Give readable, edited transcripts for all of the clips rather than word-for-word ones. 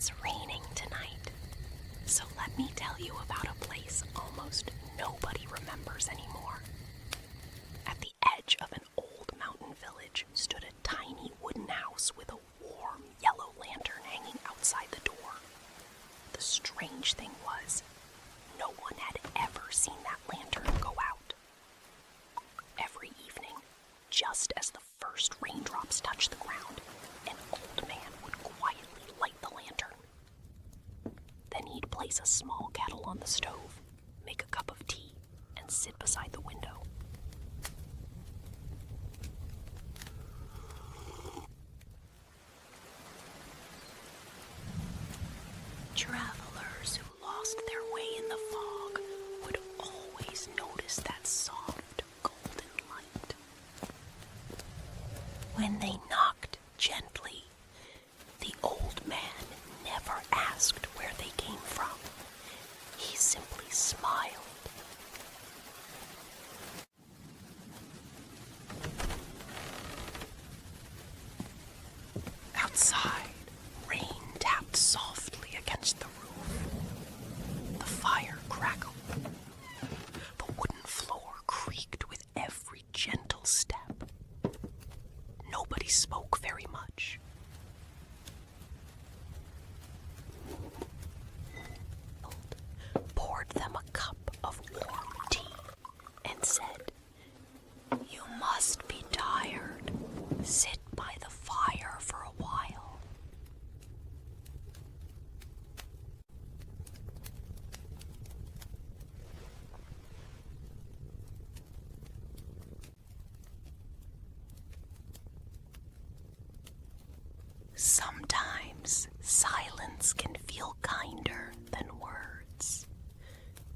It's raining tonight, so let me tell you about a place almost nobody remembers anymore. At the edge of an old mountain village stood a tiny wooden house with a warm yellow lantern hanging outside the door. The strange thing was, no one had ever seen that lantern go out. Every evening, just as the first raindrops touched the ground, an old man would quietly light the lantern. Then he'd place a small kettle on the stove, make a cup of tea, and sit beside the window. Travelers who lost their way in the fog would always notice that soft, golden light. When they knocked gently, the old man never asked where they came from. He simply smiled. Outside, rain tapped softly against the roof. The fire crackled. The wooden floor creaked with every gentle step. Nobody spoke very much. Poured them a cup of warm tea and said, "You must be tired. Sit by the fire for a while." Sometimes silence can feel kinder than words.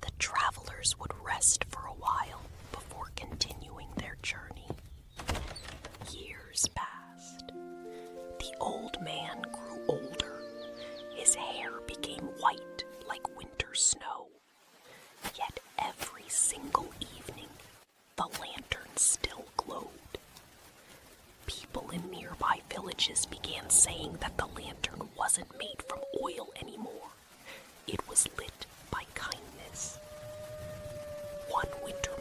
The travelers would rest for a while before continuing their journey. Years passed. The old man grew older. His hair became white like winter snow. Yet every single evening, the lantern still glowed. People in nearby villages began saying that the lantern wasn't made from oil anymore. It was lit by kindness. One winter